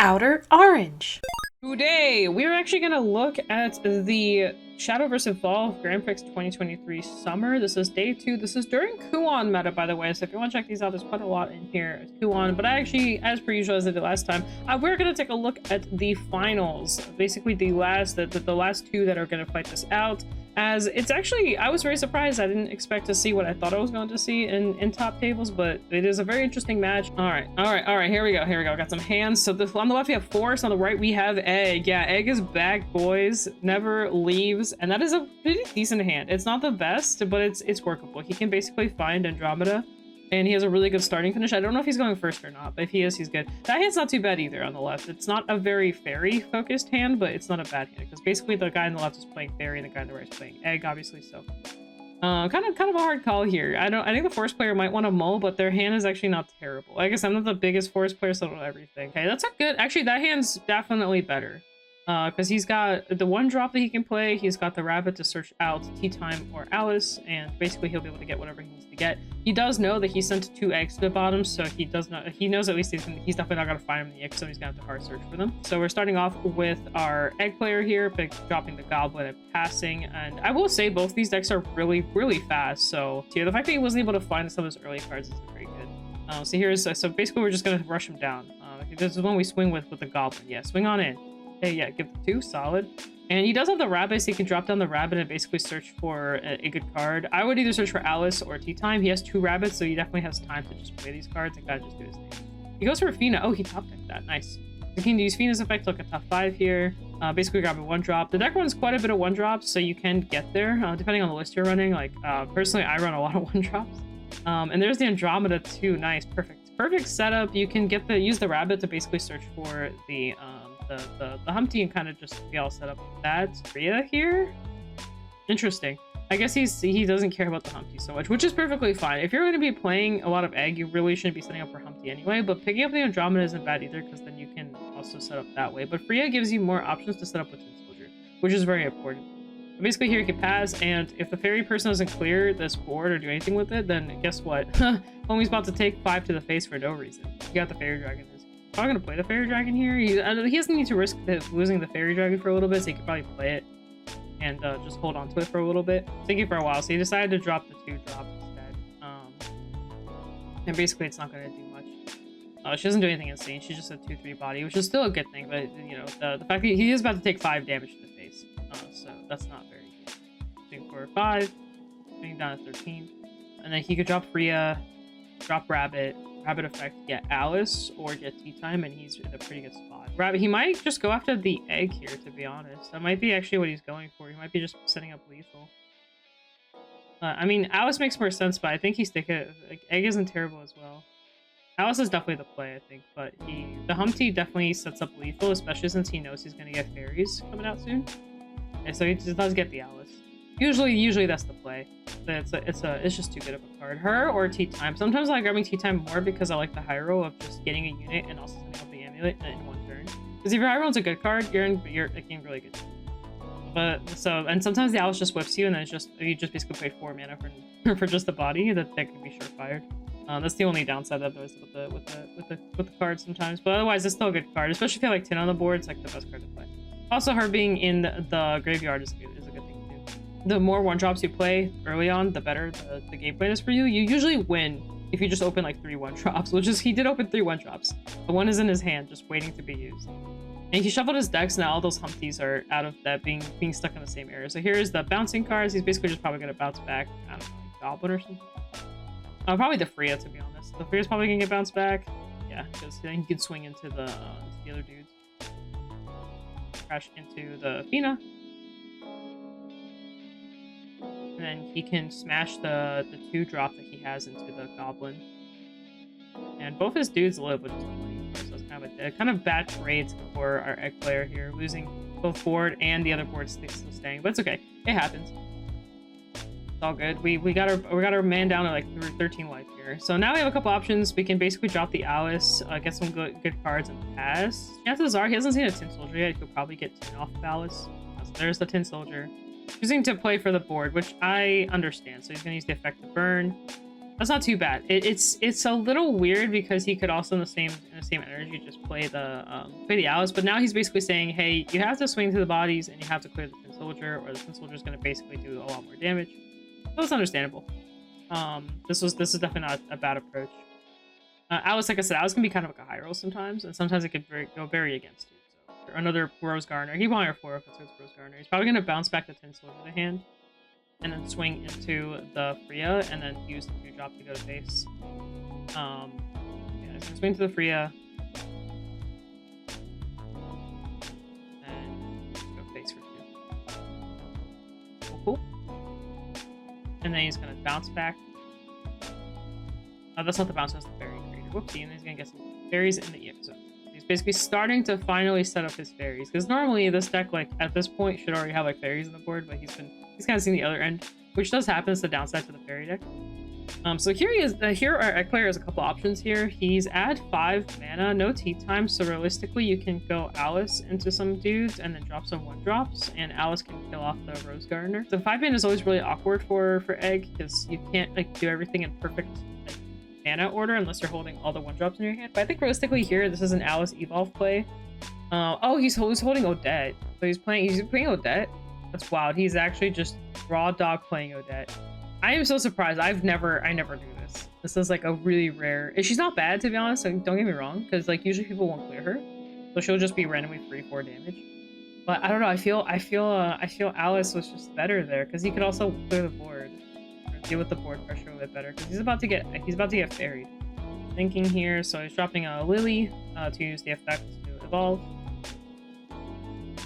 Outer Orange. Today, we're actually going to look at the Shadow vs. Evolve Grandprix 2023 Summer. This is day 2. This is during Kuon meta, by the way, so if you want to check these out, there's quite a lot in here at Kuon. But I actually, as per usual as I did last time, we're going to take a look at the finals. Basically, the last two that are going to fight this out. As it's actually, I was very surprised. I didn't expect to see what I thought I was going to see in top tables, but it is a very interesting match. All right, here we go. Got some hands. So on the left we have Force, on the right we have Egg. Yeah, Egg is back, boys. Never leaves, and that is a pretty decent hand. It's not the best, but it's workable. He can basically find Andromeda, and he has a really good starting finish. I don't know if he's going first or not, but if he is, he's good. That hand's not too bad either on the left. It's not a very fairy focused hand, but it's not a bad hand because basically the guy on the left is playing fairy and the guy on the right is playing egg, obviously. So kind of a hard call here. I think the Force player might want to mull, but their hand is actually not terrible. I guess I'm not the biggest Force player, so I don't know everything. Okay, that's a good. Actually, that hand's definitely better. Because he's got the one drop that he can play, he's got the rabbit to search out Tea Time or Alice, and basically he'll be able to get whatever he needs to get. He does know that he sent 2 eggs to the bottom, so he knows at least he's definitely not going to find him in the egg, so he's going to have to hard search for them. So we're starting off with our egg player here, dropping the goblin and passing, and I will say both these decks are really fast, so yeah, the fact that he wasn't able to find some of his early cards is very good. So basically we're just going to rush him down. This is when we swing with the goblin. Yeah, swing on in. Okay, yeah, give the 2, solid. And he does have the rabbit, so he can drop down the rabbit and basically search for a good card. I would either search for Alice or Tea Time. He has 2 rabbits, so he definitely has time to just play these cards and kind of just do his thing. He goes for Fina. Oh, he top decked that. Nice. You can use Fina's effect like a top 5 here. Basically grab a 1-drop. The deck runs quite a bit of 1-drops, so you can get there, depending on the list you're running. Like, personally, I run a lot of 1-drops. And there's the Andromeda too. Nice, perfect setup. You can use the rabbit to basically search for the Humpty and kind of just be all set up with that. Rhea here? Interesting. I guess he doesn't care about the Humpty so much, which is perfectly fine. If you're going to be playing a lot of egg, you really shouldn't be setting up for Humpty anyway, but picking up the Andromeda isn't bad either because then you can also set up that way. But Freya gives you more options to set up with Tin Soldier, which is very important. But basically here you can pass, and if the fairy person doesn't clear this board or do anything with it, then guess what? Homie's about to take 5 to the face for no reason. You got the fairy dragon. Probably gonna play the fairy dragon here. He doesn't need to risk losing the fairy dragon for a little bit, so he could probably play it and just hold on to it for a little bit. Thinking for a while, so he decided to drop the 2-drop instead. And basically, it's not gonna do much. She doesn't do anything insane. She's just a 2/3 body, which is still a good thing. But you know, the fact that he is about to take 5 damage to the face, so that's not very good. Shooting for 5, shooting down to 13, and then he could drop Freya, drop rabbit effect, get Alice or get Tea Time, and he's in a pretty good spot. Rabbit, he might just go after the egg here, to be honest. That might be actually what he's going for. He might be just setting up lethal. I mean, Alice makes more sense, but I think he's thinking like egg isn't terrible as well. Alice is definitely the play, I think, but the Humpty definitely sets up lethal, especially since he knows he's gonna get fairies coming out soon. And so he just does get the Alice. Usually that's the play. It's just too good of a card. Her or Tea Time. Sometimes I like grabbing Tea Time more because I like the high roll of just getting a unit and also setting up the amulet in one turn. Because if your high roll's a good card, you're in really good. But and sometimes the Alice just whips you, and then you just basically pay 4 mana for just the body that can be sure-fired. That's the only downside that there is with the card sometimes. But otherwise, it's still a good card, especially if you have like 10 on the board. It's like the best card to play. Also, her being in the graveyard is a good thing too. The more 1-drops you play early on, the better the game plan is for you. You usually win if you just open like 3 1-drops, which is he did open 3 1-drops. The one is in his hand, just waiting to be used. And he shuffled his decks. Now all those Humpties are out of that being stuck in the same area. So here's the bouncing cards. He's basically just probably gonna bounce back. I don't know, like Goblin or something. Probably the Freya, to be honest. The Freya's probably gonna get bounced back. Yeah, because then he can swing into the other dudes. Crash into the Fina. And then he can smash the 2-drop that he has into the Goblin. And both his dudes live with 20, so it's kind of bad trades for our egg player here, losing both board and the other board still staying. But it's okay, it happens. It's all good. We got our man down to like 13 life here. So now we have a couple options. We can basically drop the Alice, get some good cards, and pass. Chances are he hasn't seen a Tin Soldier yet. He'll probably get 10 off of Alice. So there's the Tin Soldier. Choosing to play for the board, which I understand. So he's going to use the effect to burn. That's not too bad. It's a little weird because he could also in the same energy just play the Alice, but now he's basically saying, hey, you have to swing to the bodies and you have to clear the Tin Soldier, or the Tin Soldier is going to basically do a lot more damage. So it's understandable. This is definitely not a bad approach. Alice, like I said, Alice can be kind of like a high roll sometimes, and sometimes it could go very against you. So another Rose Garner. He won't have 4 if it's Rose Garner. He's probably going to bounce back the Tin Soldier to hand, and then swing into the Freya, and then use the 2-drop to go to base. Yeah, he's gonna swing to the Freya, and just go base for 2. Cool. And then he's gonna bounce back. Oh, that's not the bounce, that's the fairy creator. Whoopsie, and he's gonna get some fairies in the EX zone. He's basically starting to finally set up his fairies, because normally this deck, like at this point, should already have like fairies on the board, but he's kind of seeing the other end, which does happen. It's the downside to the fairy deck. So here he is. Here our player has a couple options here. He's at 5 mana, no tea time, so realistically you can go Alice into some dudes and then drop some 1-drops, and Alice can kill off the Rose Gardener. The 5 mana is always really awkward for Egg, because you can't like do everything in perfect like, mana order unless you're holding all the 1-drops in your hand. But I think realistically here, this is an Alice evolve play. Oh, he's holding Odette. So he's playing Odette. That's wild. He's actually just raw dog playing Odette. I am so surprised. I never do this. This is like a really rare. She's not bad, to be honest. So don't get me wrong, because like usually people won't clear her, so she'll just be randomly 3-4 damage. But I don't know. I feel Alice was just better there, because he could also clear the board or deal with the board pressure a little bit better, because he's about to get ferried. Thinking here, so he's dropping a Lily to use the effect to evolve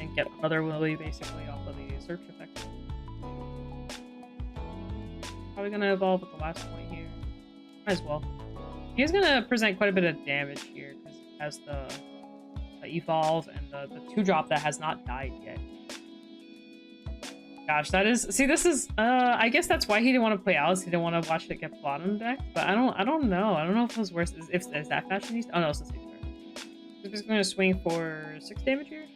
and get another Lily basically off of the search effect. Probably gonna evolve at the last point here. Might as well. He's gonna present quite a bit of damage here because he has the evolve and the 2-drop that has not died yet. Gosh, that is. See, this is. I guess that's why he didn't want to play Alice. He didn't want to watch it get bottom deck. But I don't know. I don't know if it was worse. If is that fashionista? Oh no, it's the same card. He's just gonna swing for 6 damage here.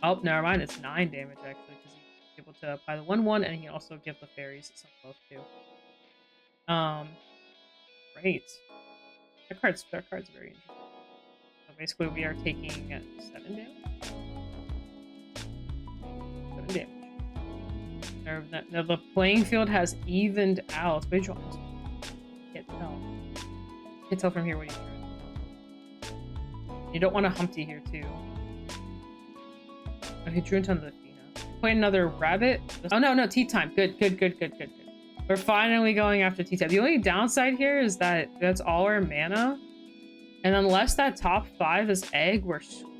Oh, never mind. It's 9 damage actually, because he's able to apply the 1/1, and he can also give the fairies some buff too. Great. That card's very interesting. So basically, we are taking 7 damage. 7 damage. Now the playing field has evened out. Wait, can't tell. Can't tell from here what he's doing. You don't want a Humpty here too. Oh, he drew into the Athena. Play another rabbit. Oh no, tea time. Good. We're finally going after tea time. The only downside here is that that's all our mana, and unless that top 5 is egg, we're screwed.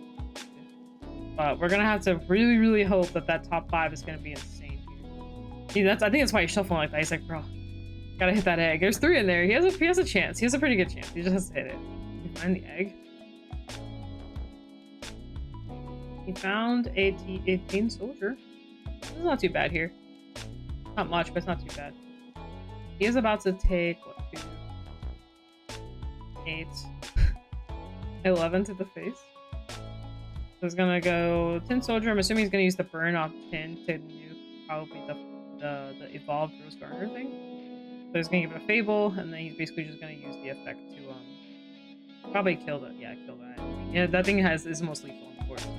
But we're gonna have to really hope that that top 5 is gonna be insane here. See, I think that's why he's shuffling like that. He's like, bro, gotta hit that egg. There's 3 in there. He has a chance. He has a pretty good chance. He just has to hit it. He find the egg. He found a Tin Soldier. This is not too bad here. Not much, but it's not too bad. He is about to take, what, 2, 8, 11 to the face. So he's gonna go Tin Soldier. I'm assuming he's gonna use the burn off Tin to nuke probably the evolved Rose Garner thing. So he's gonna give it a Fable, and then he's basically just gonna use the effect to probably kill that. Yeah, that thing is most lethal on the board. So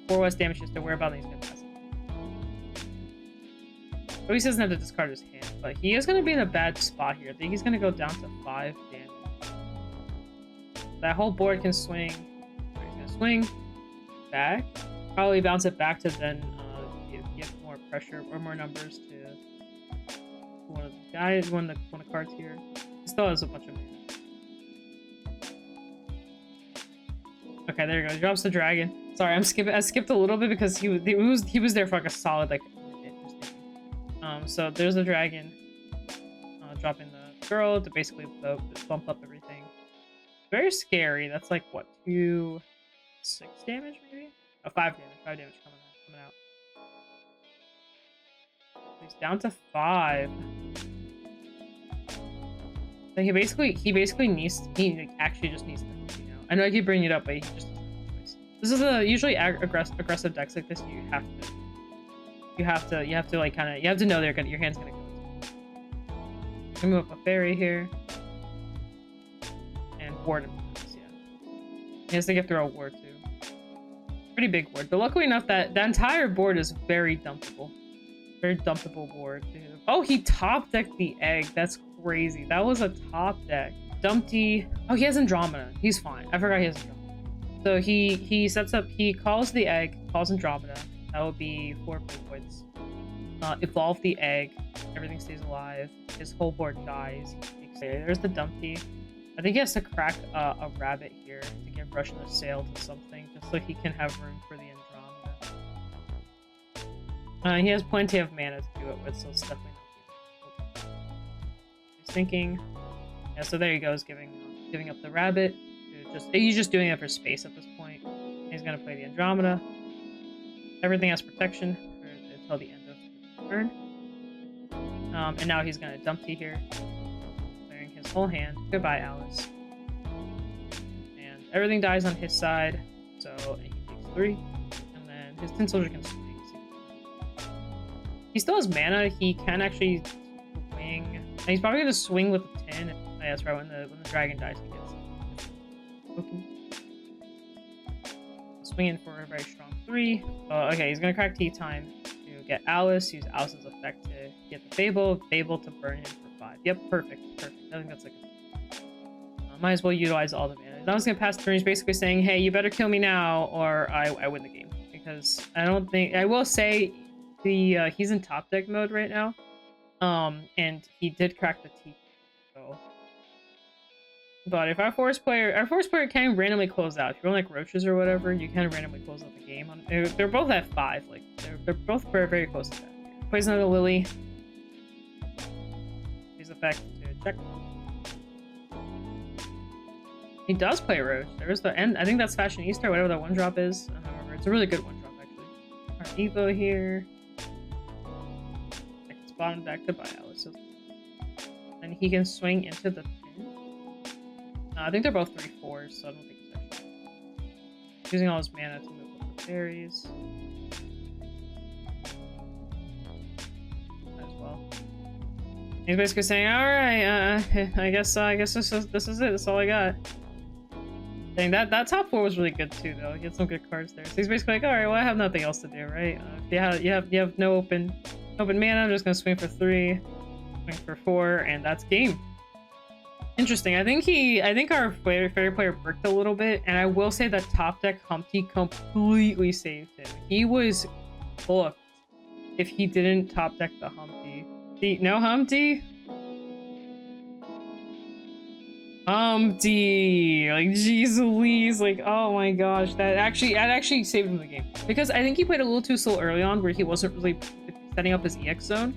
4 less damage just to worry about, and he's gonna pass it. So he doesn't have to discard his hand, but he is gonna be in a bad spot here. I think he's gonna go down to 5 damage. That whole board can swing. He's gonna swing back, probably bounce it back to then give more pressure or more numbers to one of the guys, one of the cards here. He still has a bunch of mana. Okay, there you go. He drops the dragon. Sorry, I skipped a little bit because he was there for like a solid like minute. So there's the dragon, dropping the girl to basically bump up everything. Very scary. That's like what, 6 damage maybe? Oh, 5 damage. 5 damage coming out. He's down to 5. So he basically actually just needs to help you now. I know I keep bringing it up, but he just doesn't have a choice. This is a usually aggressive decks like this. You have to like kind of, you have to know your hand's gonna go. We move up a fairy here. And ward him. Yeah. He has to get through a ward too. Pretty big board. But luckily enough that the entire board is very dumpable. Very dumpable board too. Oh, he top decked the egg. That's crazy. That was a top deck. Dumpty. Oh, he has Andromeda. He's fine. I forgot he has Andromeda. So he sets up, he calls the egg, calls Andromeda. That will be 4 points. Evolve the egg. Everything stays alive. His whole board dies. There's the Dumpty. I think he has to crack a rabbit here to give Russian a sail to something, just so he can have room for the Andromeda. He has plenty of mana to do it with, so it's definitely not. He's thinking. Yeah, so there he goes, giving up the rabbit. He's just doing it for space at this point. He's gonna play the Andromeda. Everything has protection until the end of the turn. And now he's gonna Dumpty here, clearing his whole hand. Goodbye, Alice. And everything dies on his side, so he takes 3. And then his Tin Soldier can swing. He still has mana. He can actually swing. And he's probably gonna swing with the tin. Oh, yeah, that's right. When the dragon dies, he gets okay. Swinging for a very strong 3. Okay, he's gonna crack tea time to get Alice. Use Alice's effect to get the Fable to burn him for 5. Yep, perfect. I think that's like might as well utilize all the mana. Now he's gonna pass turn. He's basically saying, hey, you better kill me now or I win the game. Because I will say he's in top deck mode right now. And he did crack the tea. So but if our forest player can randomly close out. If you're on like roaches or whatever, you can randomly close out the game. They're both at 5. Like they're both very, very close to that. Plays another Lily. His effect to check. He does play roach. There's the end. I think that's Fashionista or whatever that 1-drop is. I don't remember. It's a really good 1-drop actually. Our Evo here. I can spot him back. Goodbye, Alice. And he can swing into the I think they're both 3/4s, so I don't think it's actually using all his mana to move up the fairies. As well. He's basically saying, "Alright, I guess this is it. That's all I got." Dang, that top 4 was really good too, though. He had some good cards there. So he's basically like, "Alright, well, I have nothing else to do, right? You have no open mana. I'm just gonna swing for 3, swing for 4, and that's game." Interesting. I think our fairy player bricked a little bit, and I will say that top deck Humpty completely saved him. He was booked if he didn't top deck the Humpty. See, no Humpty? Humpty! Like, jeez Louise, like, oh my gosh, that actually saved him the game. Because I think he played a little too slow early on where he wasn't really setting up his EX zone.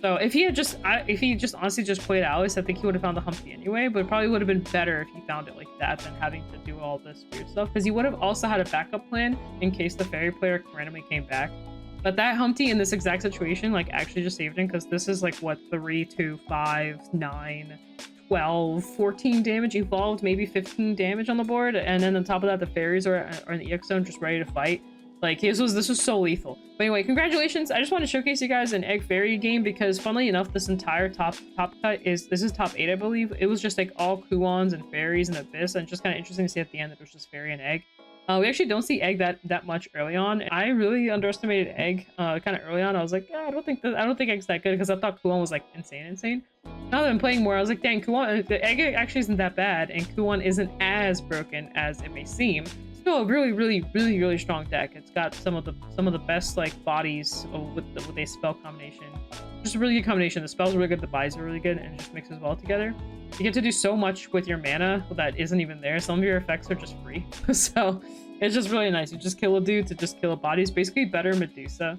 So if he just honestly just played Alice, I think he would have found the Humpty anyway, but it probably would have been better if he found it like that than having to do all this weird stuff, because he would have also had a backup plan in case the fairy player randomly came back. But that Humpty in this exact situation, like, actually just saved him, because this is like, what, 3, 2, 5, 9, 12, 14 damage evolved, maybe 15 damage on the board, and then on top of that, the fairies are in the EX zone just ready to fight. Like, this was so lethal. But anyway, congratulations. I just want to showcase you guys an egg fairy game because, funnily enough, this entire top cut is top 8, I believe. It was just like all Kuons and fairies and abyss, and just kind of interesting to see at the end that it was just fairy and egg. We actually don't see egg that much early on. I really underestimated egg kind of early on. I was like, I don't think egg's that good, because I thought Kuon was like insane. Now that I'm playing more, I was like, dang, Kuon, the egg actually isn't that bad, and Kuon isn't as broken as it may seem. Still a really strong deck. It's got some of the best like bodies with a spell combination. Just a really good combination. The spells are really good, the buys are really good, and it just mixes well together. You get to do so much with your mana that isn't even there. Some of your effects are just free. So it's just really nice. You just kill a dude to just kill a body. It's basically better Medusa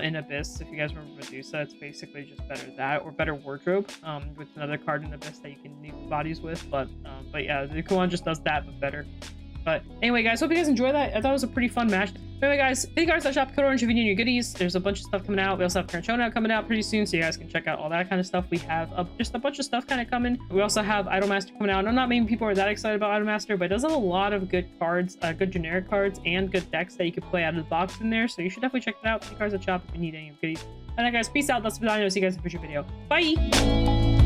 in Abyss. If you guys remember Medusa, it's basically just better that, or better Wardrobe with another card in Abyss that you can nuke bodies with. But yeah, the Kuon just does that, but better. But anyway, guys, hope you guys enjoyed that. I thought it was a pretty fun match. Anyway, guys, shop, OuterOrange if you need your goodies. There's a bunch of stuff coming out. We also have current showdown coming out pretty soon, so you guys can check out all that kind of stuff. We have just a bunch of stuff kind of coming. We also have Idolmaster coming out. I know not many people are that excited about Idolmaster, but it does have a lot of good cards, good generic cards, and good decks that you can play out of the box in there. So you should definitely check it out. Shop if you need any goodies. And guys, peace out. That's been. I'll see you guys in a future video. Bye.